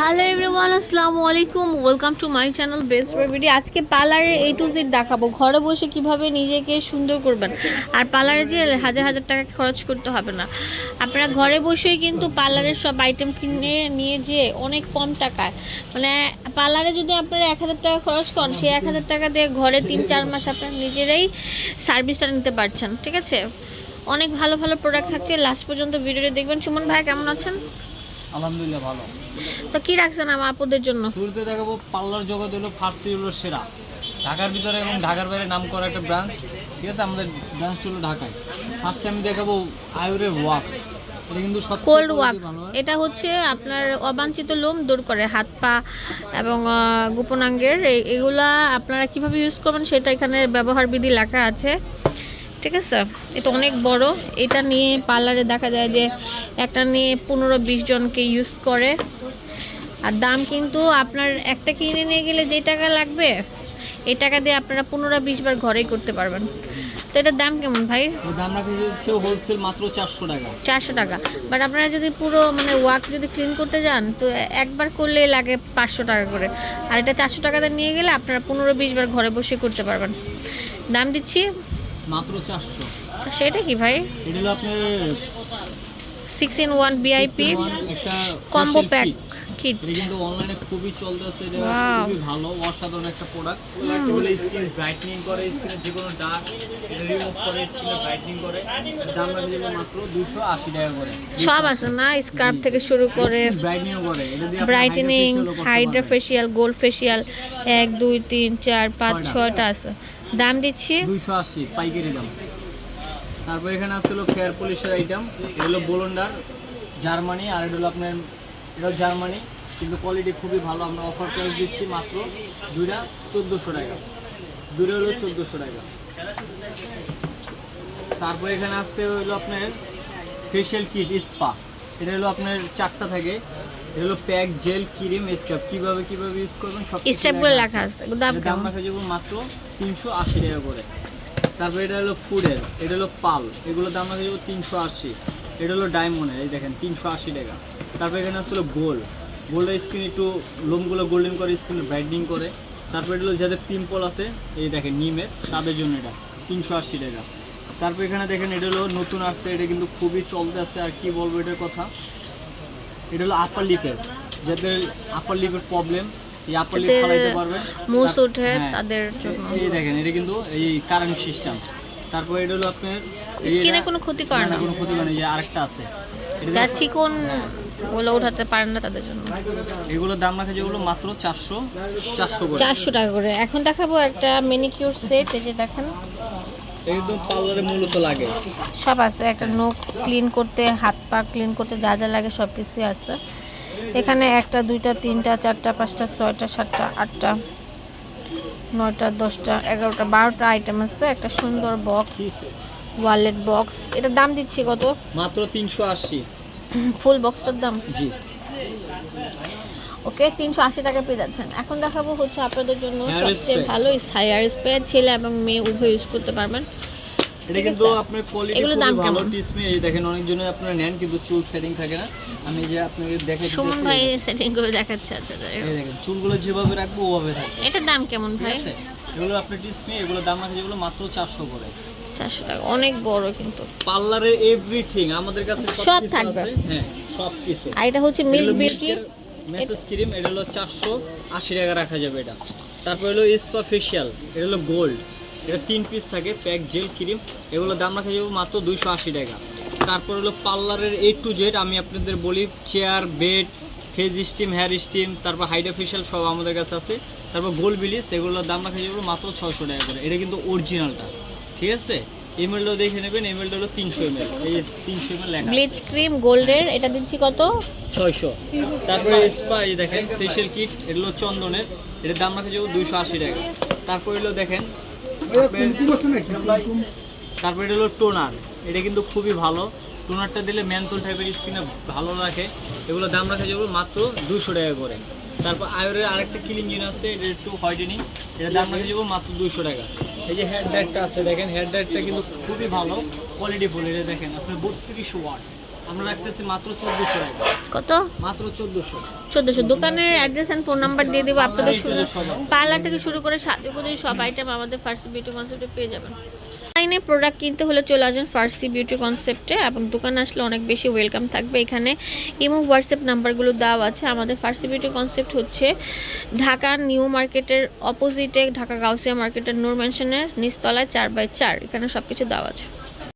Hello everyone, আসসালামু আলাইকুম, welcome to my channel best baby. আজকে পার্লারে A to Z দেখাবো, ঘরে বসে কিভাবে নিজেকে সুন্দর করবেন। আর পার্লারে যে হাজার হাজার টাকা খরচ করতে হবে না, আপনারা ঘরে বসেই কিন্তু পার্লারের সব আইটেম কিনে নিয়ে যেয়ে অনেক কম টাকায়, মানে পার্লারে যদি আপনারা 1000 টাকা খরচ করেন, সেই 1000 টাকা দিয়ে ঘরে 3-4 মাস আপনারা নিজেরাই সার্ভিসটা নিতে পারছেন। ঠিক আছে, অনেক ভালো ভালো প্রোডাক্ট থাকছে, লাস্ট পর্যন্ত ভিডিওটা দেখবেন। সুমন ভাই কেমন আছেন? আলহামদুলিল্লাহ ভালো। তো কি রাখছেন আমার আপুদের জন্য? শুরুতে দেখাবো পার্লার জগৎ হলো ফার্সি হলো সেরা, ঢাকার ভিতরে এবং ঢাকার বাইরে নাম করা একটা ব্রাঞ্চ। ঠিক আছে, আমাদের ব্রাঞ্চটা হলো ঢাকায়। ফার্স্ট টাইম দেখাবো আয়ুরের ওয়াক্স। এটা কিন্তু কোল্ড ওয়াক্স। এটা হচ্ছে আপনার অবাঞ্ছিত লোম দূর করে, হাত পা এবং গোপনাঙ্গের এগুলা আপনারা কিভাবে ইউজ করবেন সেটা এখানে ব্যবহার বিধি লেখা আছে। ঠিক আছে, এটা অনেক বড়। এটা নিয়ে পার্লারে দেখা যায় যে একটা নিয়ে 15-20 জনকে ইউজ করে। আর দাম কিন্তু আপনার একটা কিনে নিয়ে গেলে যে টাকা লাগবে, এই টাকা দিয়ে আপনারা 15-20 বার ঘরেই করতে পারবেন। তো এটার দাম কেমন ভাই? দাম রাখা যাচ্ছে হোলসেল মাত্র 400 টাকা। 400 টাকা। বাট আপনারা যদি পুরো মানে ওয়াক যদি ক্লিন করতে যান, তো একবার করলে লাগে 500 টাকা করে। আর এটা 400 টাকাতে নিয়ে গেলে আপনারা 15-20 বার ঘরে বসে করতে পারবেন। দাম দিচ্ছি মাত্র 400। সেটা কি ভাই? এটা হলো আপনার 6-in-1 VIP একটা কম্বো প্যাক কিট। এটা কিন্তু অনলাইনে খুবই চলতেছে, এটা খুবই ভালো, অসাধারণ একটা প্রোডাক্ট। বলে স্কিন ব্রাইটনিং করে, স্কিনের যে কোনো দাগ এটা রিমুভ করে, স্কিনে ব্রাইটনিং করে। দাম রাখা যাবে মাত্র 280 টাকা করে। সব আছে না, স্কার্ফ থেকে শুরু করে ব্রাইটনিং করে, এটা দিয়ে brightening, Hydra facial, gold facial 1 2 3 4 5 6টা আছে। দাম দিচ্ছি 280 পাইকারি দাম। তারপর এখানে আছে হলো ফেয়ার পলিশের আইটেম। এটা হলো বোলন্ডার জার্মানি, আর এটা হলো আপনার এটাও জার্মানি, কিন্তু কোয়ালিটি খুবই ভালো। আমরা অফার প্রাইস দিচ্ছি মাত্র দুইটা 1400 টাকা। দুটো হলো 1400 টাকা। তারপর এখানে আসতে হলো আপনার ফেশিয়াল কিট স্পা। এটা হলো আপনার 4টা থাকে। এটা হলো প্যাক, জেল, ক্রিম, স্ক্রাব। কিভাবে ইউজ করবেন সব স্টেপগুলো লেখা আছে। দাম দাম রাখা যাবে মাত্র 380 টাকা করে। তারপর এটা হলো ফুডের, এটা হলো পাল, এগুলো দাম রাখা যাবে 380। এটা হলো ডায়মন্ডের, এই দেখেন 380 টাকা। তারপর এখানে আসলে গোল্ডের স্কিন একটু লোমগুলো গোল্ডেন করে, স্কিনে ব্রাইটনিং করে। তারপর এটা হলো যাদের পিম্পল আছে, এই দেখেন নিমের, তাদের জন্য এটা 380 টাকা। তারপর এখানে দেখেন এটা হলো নতুন আসছে, এটা কিন্তু খুবই চলতে আছে। আর কি বলবো এটার কথা, এটা হলো আপার লিপের, যাদের আপার লিপের প্রবলেম, এই আপার লিপ ফলাইতে পারবেন, মুছ ওঠে তাদের জন্য। এই দেখেন এটা কিন্তু এই কারেন্ট সিস্টেম। তারপর এটা হলো আপনার স্কিনে কোনো ক্ষতি করে না, কোনো ক্ষতি করে না। যে আরেকটা আছে, এটা চিকন ওগুলো উঠাতে পারেন না তাদের জন্য। এগুলোর দাম রাখা যেগুলো মাত্র 400 টাকা করে। এখন দেখাবো একটা ম্যানিকিউর সেট। এই যে দেখেন, একদম পার্লারে মূলত লাগে, সব আছে। একটা নখ ক্লিন করতে, হাত পা ক্লিন করতে যা যা লাগে সব কিছুই আছে এখানে। 1টা 2টা 3টা 4টা 5টা 6টা 7টা 8টা 9টা 10টা 11টা 12টা আইটেম আছে। একটা সুন্দর বক্স, ওয়ালেট বক্স। এটার দাম দিচ্ছি কত? মাত্র 380। ফুল বক্সটার দাম জি ওকে 380 টাকা পেয়ে যাচ্ছেন। এখন দেখাবো হচ্ছে আপনাদের জন্য সবচেয়ে ভালো হেয়ার স্প্রে, ছেলে এবং মেয়ে উভয় ইউজ করতে পারবেন। এটা কিন্তু আপনার কোয়ালিটি এগুলো দাম ভালো। কেমন? টিসমে এই দেখেন, অনেকজনে আপনারা নেন কিন্তু চুল সেটিং থাকে না। আমি যে আপনাকে দেখাই দিচ্ছি, সুমন ভাই সেটিং করে দেখাচ্ছে। আচ্ছা, এই দেখেন চুলগুলো যেভাবে রাখবো ওভাবে থাকবে। এটার দাম কেমন ভাই? এগুলো আপনার টিসমে, এগুলো দাম আছে যেগুলো মাত্র 400 করে। 400 টাকা, অনেক বড় কিন্তু। পার্লারের এভরিথিং আমাদের কাছে সব কিছু থাকবে। আছে। হ্যাঁ, সব কিছু। আর এটা হচ্ছে মিল্ক বিউটি মেসেজ ক্রিম, এটা হলো 480 টাকা রাখা যাবে এটা। তারপর হলো স্পা ফেশিয়াল, এটা হলো গোল্ড, এটা 3 পিস থাকে, প্যাক, জেল, ক্রিম। এগুলো দাম রাখা যাবে মাত্র 280 টাকা। তারপর হলো পার্লারের A to Z আমি আপনাদের বলি, chair, bed, face steam, hair steam, তারপর হাইড্রা ফেশিয়াল সব আমাদের কাছে আছে। তারপর গোল্ড বিলিশ, এগুলোর দাম রাখা যাবে মাত্র 600 টাকা করে। এটা কিন্তু অরিজিনালটা, ঠিক আছে। এমএলটা দেখে নেবেন, এমএলটা হলো 300 ml, এই যে 300 ml লেখা। ব্লিচ ক্রিম গোল্ডের, এটা দিচ্ছি কত? 600। তারপরে স্পা, এই দেখেন ফেশিয়াল কিট, এটা হলো চন্দনের, এটার দাম রাখা যাবে 280 টাকা। তারপর হলো দেখেন, তারপর এটা হলো টোনার, এটা কিন্তু খুবই ভালো। টোনারটা দিলে ম্যানথল টাইপের স্কিনে ভালো রাখে। এগুলো দাম রাখা যাবে মাত্র 200 টাকা করে। তারপর আয়ুরের আরেকটা ক্লিন জিন আছে, এটা একটু হোয়াইটেনিং, এটার দাম রাখা যাবে মাত্র 200 টাকা। এই যে হেয়ার ড্রায়ারটা আছে দেখেন, হেয়ার ড্রায়ারটা কিন্তু খুবই ভালো কোয়ালিটি ফুল। এটা দেখেন আপনার 32 ওয়াট, আমরা রাখতেছি মাত্র 1400 টাকা, কত? মাত্র 1400। 1400। দোকানের অ্যাড্রেস এন্ড ফোন নাম্বার দিয়ে দেবো আপনাদের। শুরু সব আছে। পার্লার থেকে শুরু করে সাজুগুজু সব আইটেম আমাদের ফার্সি বিউটি কনসেপ্টে পেয়ে যাবেন। অনলাইনে প্রোডাক্ট কিনতে হলে চলে আসবেন ফার্সি বিউটি কনসেপ্টে, এবং দোকানে আসলে অনেক বেশি ওয়েলকাম থাকবে। এখানে ইমো হোয়াটসঅ্যাপ নাম্বারগুলো দেওয়া আছে। আমাদের ফার্সি বিউটি কনসেপ্ট হচ্ছে ঢাকা নিউ মার্কেটের অপোজিটে, ঢাকা গাউসিয়া মার্কেটের নূর ম্যানশনের নিচতলায় 4/4। এখানে সব কিছু দেওয়া আছে।